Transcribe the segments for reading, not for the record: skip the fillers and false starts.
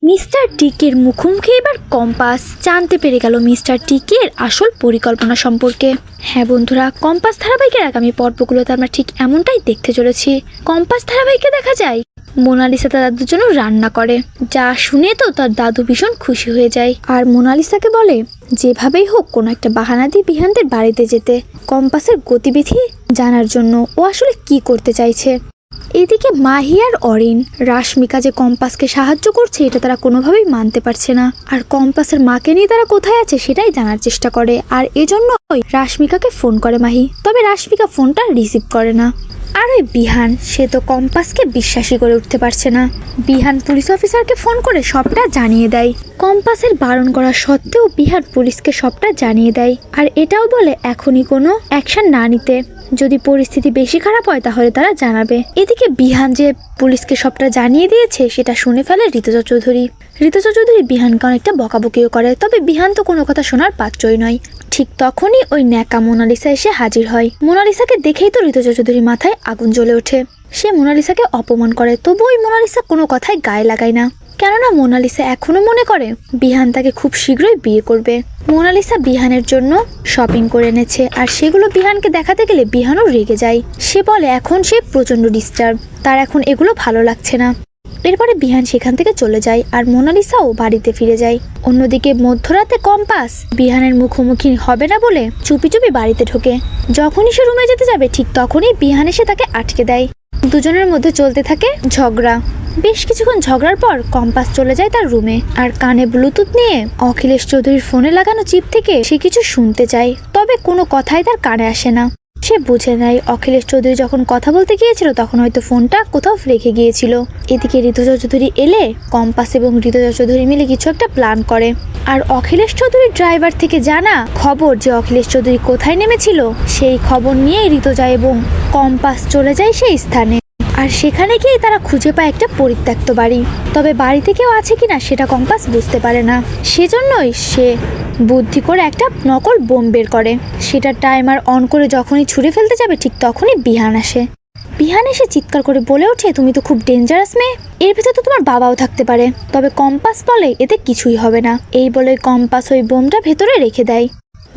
Mister টিকের মুখোমুখি এবার compass জানতে পেরে গেল মিস্টার টিকের আসল পরিকল্পনা সম্পর্কে। হ্যাঁ বন্ধুরা, কম্পাস ধারাবাহিকের আগামী পর্বগুলোতে আমরা ঠিক এমনটাই দেখতে চলেছি। কম্পাস ধারাবাহিকে দেখা যায় মোনালিসা তার দাদুর জন্য রান্না করে, যা শুনে তো তার দাদু ভীষণ খুশি হয়ে যায় আর মোনালিসাকে বলে যেভাবেই হোক কোনো একটা বাহানা দিয়ে বিহানদের বাড়িতে যেতে, কম্পাসের গতিবিধি জানার জন্য ও আসলে কি করতে চাইছে। এদিকে মাহি আর অরিন রাশমিকা যে কম্পাসকে সাহায্য করছে এটা তারা কোনোভাবেই মানতে পারছে না, আর কম্পাসের মাকে নিয়ে তারা কোথায় আছে সেটাই জানার চেষ্টা করে, আর এজন্যই রাশমিকাকে ফোন করে মাহি। তবে রাশমিকা ফোনটা রিসিভ করে না। আর ওই বিহান, সে তো কম্পাসকে বিশ্বাসই করে উঠতে পারছে না। বিহান পুলিশ অফিসারকে ফোন করে সবটা জানিয়ে দেয়। কম্পাসের বারণ করা সত্ত্বেও বিহান পুলিশকে সবটা জানিয়ে দেয়, আর এটাও বলে এখনই কোনো অ্যাকশন না নিতে, যদি পরিস্থিতি বেশি খারাপ হয় তাহলে তারা জানাবে। এদিকে বিহান যে পুলিশকে সবটা জানিয়ে দিয়েছে সেটা শুনে ফেলে ঋতুজা চৌধুরী। ঋতুজা চৌধুরী বিহানকে অনেকটা বকাবকিও করে, তবে বিহান তো কোনো কথা শোনার পাত্রই নয়। ঠিক তখনই ওই ন্যাকা মোনালিসা এসে হাজির হয়। মোনালিসাকে দেখেই তো ঋতুজা চৌধুরীর মাথায় আগুন জ্বলে ওঠে। সে মোনালিসাকে অপমান করে, তবু ওই মোনালিসা কোনো কথাই গায়ে লাগায় না, কেননা মোনালিসা এখনো মনে করে বিহান তাকে খুব শীঘ্রই বিয়ে করবে। মোনালিসা বিহানের জন্য শপিং করে এনেছে, আর সেগুলো বিহানকে দেখাতে গেলে বিহানও রেগে যায়। সে বলে এখন সে প্রচন্ড ডিস্টার্ব, তার এখন এগুলো ভালো লাগছে না। এরপরে বিহান সেখান থেকে চলে যায় আর মোনালিসাও বাড়িতে ফিরে যায়। অন্যদিকে মধ্যরাতে কম্পাস বিহানের মুখোমুখি হবে না বলে চুপি চুপি বাড়িতে ঢোকে। যখনই সে রুমে যেতে যাবে ঠিক তখনই বিহান এসে তাকে আটকে দেয়। দুজনের মধ্যে চলতে থাকে ঝগড়া। বেশ কিছুক্ষণ ঝগড়ার পর কম্পাস চলে যায় তার রুমে, আর কানে ব্লুটুথ নিয়ে অখিলেশ চৌধুরীর ফোনে লাগানো চিপ থেকে সে কিছু শুনতে চায়, তবে কোনো কথাই তার কানে আসে না। সে বুঝে নেয় অখিলেশ চৌধুরী যখন কথা বলতে গিয়েছিল তখন হয়তো ফোনটা কোথাও রেখে গিয়েছিল। এদিকে ঋতুজা চৌধুরী এলে কম্পাস এবং ঋতুজা চৌধুরী মিলে কিছু একটা প্ল্যান করে, আর অখিলেশ চৌধুরীর ড্রাইভার থেকে জানা খবর যে অখিলেশ চৌধুরী কোথায় নেমেছিল সেই খবর নিয়ে ঋতুজা এবং কম্পাস চলে যায় সেই স্থানে। আর সেখানে গিয়ে তারা খুঁজে পায় একটা পরিত্যক্ত বাড়ি, তবে বাড়িতে কেউ আছে কিনা সেটা কম্পাস বুঝতে পারে না। সেজন্যই সে বুদ্ধি করে একটা নকল বোম বের করে। সেটা টাইমার অন করে যখনই ছুঁড়ে ফেলতে যাবে ঠিক তখনই বিহান আসে। বিহান এসে চিৎকার করে বলে ওঠে তুমি তো খুব ডেঞ্জারাস মেয়ে, এর ভেতর তো তোমার বাবাও থাকতে পারে। তবে কম্পাস বলে এতে কিছুই হবে না। এই বলে কম্পাস ওই বোমটা ভেতরে রেখে দেয়।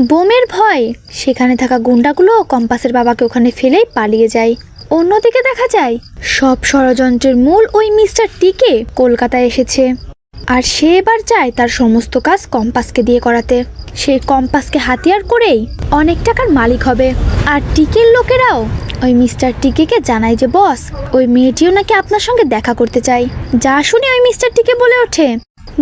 বোমের ভয় সেখানে থাকা গুন্ডাগুলো কম্পাসের বাবাকে ওখানে ফেলেই পালিয়ে যায়। অন্যদিকে দেখা যায় সব ষড়যন্ত্রের মূল ওই মিস্টার টিকে কলকাতায় এসেছে, আর সে এবার চায় তার সমস্ত কাজ কম্পাসকে দিয়ে করাতে। সেই কম্পাসকে হাতিয়ার করেই অনেক টাকার মালিক হবে। আর টিকের লোকেরাও ওই মিস্টার টিকেকে জানায় যে বস, ওই মেয়েটিও নাকি আপনার সঙ্গে দেখা করতে চায়। যা শুনে ওই মিস্টার টিকে বলে ওঠে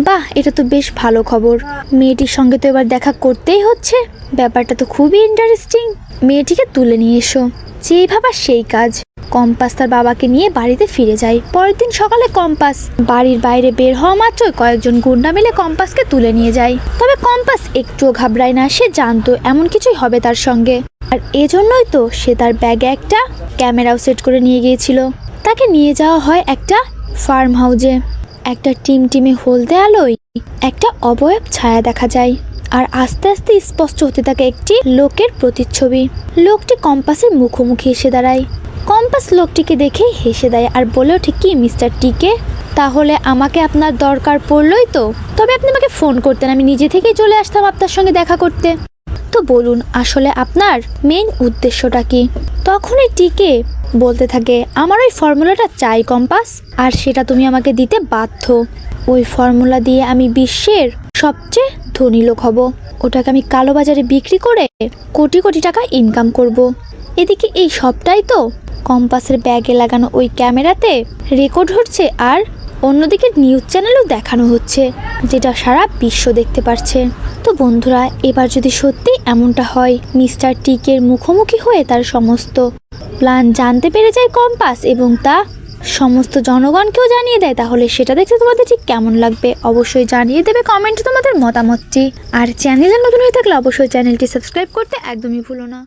বাহ, এটা তো বেশ ভালো খবর, মেয়েটির সঙ্গে তো এবার দেখা করতেই হচ্ছে, ব্যাপারটা তো খুবই ইন্টারেস্টিং, মেয়েটিকে তুলে নিয়ে এসো। যেই ভাবা সেই কাজ। কম্পাস তার বাবাকে নিয়ে বাড়িতে ফিরে যায়। পরের দিন সকালে কম্পাস বাড়ির বাইরে বের হওয়া মাত্রই কয়েকজন গুন্ডা মিলে কম্পাসকে তুলে নিয়ে যায়। তবে কম্পাস একটুও ঘাবড়ায় না, সে জানতো এমন কিছুই হবে তার সঙ্গে, আর এজন্যই তো সে তার ব্যাগে একটা ক্যামেরাও সেট করে নিয়ে গিয়েছিল। তাকে নিয়ে যাওয়া হয় একটা ফার্ম হাউসে। একটা টিমটিমে হলদে আলোয় একটা অবয়ব ছায়া দেখা যায়, আর আস্তে আস্তে স্পষ্ট হতে থাকে একটি লোকের প্রতিচ্ছবি। লোকটি কম্পাসের মুখোমুখি এসে দাঁড়ায়। কম্পাস লোকটিকে দেখেই হেসে দেয় আর বলে ওঠে কি মিস্টার টিকে, তাহলে আমাকে আপনার দরকার পড়লই তো, তবে আপনি আমাকে ফোন করতেন, আমি নিজে থেকেই চলে আসতাম আপনার সঙ্গে দেখা করতে। তো বলুন আসলে আপনার মেইন উদ্দেশ্যটা কি? তখনই টিকে বলতে থাকে আমার ওই ফর্মুলাটা চাই কম্পাস, আর সেটা তুমি আমাকে দিতে বাধ্য। ওই ফর্মুলা দিয়ে আমি বিশ্বের সবচেয়ে ধনী লোক হব, ওটাকে আমি কালোবাজারে বিক্রি করে কোটি কোটি টাকা ইনকাম করব। এদিকে এই সবটাই তো কম্পাসের ব্যাগে লাগানো ওই ক্যামেরাতে রেকর্ড হচ্ছে, আর অন্যদিকে নিউজ চ্যানেলও দেখানো হচ্ছে, যেটা সারা বিশ্ব দেখতে পারছে। তো বন্ধুরা, এবার যদি সত্যি এমনটা হয়, মিস্টার টিকের মুখোমুখি হয়ে তার সমস্ত প্ল্যান জানতে পেরে যায় কম্পাস এবং তা সমস্ত জনগণকেও জানিয়ে দেয়, তাহলে সেটা দেখতে তোমাদের ঠিক কেমন লাগবে অবশ্যই জানিয়ে দেবে কমেন্টে তোমাদের মতামতটি। আর চ্যানেলে নতুন হয়ে থাকলে অবশ্যই চ্যানেলটি সাবস্ক্রাইব করতে একদমই ভুলো না।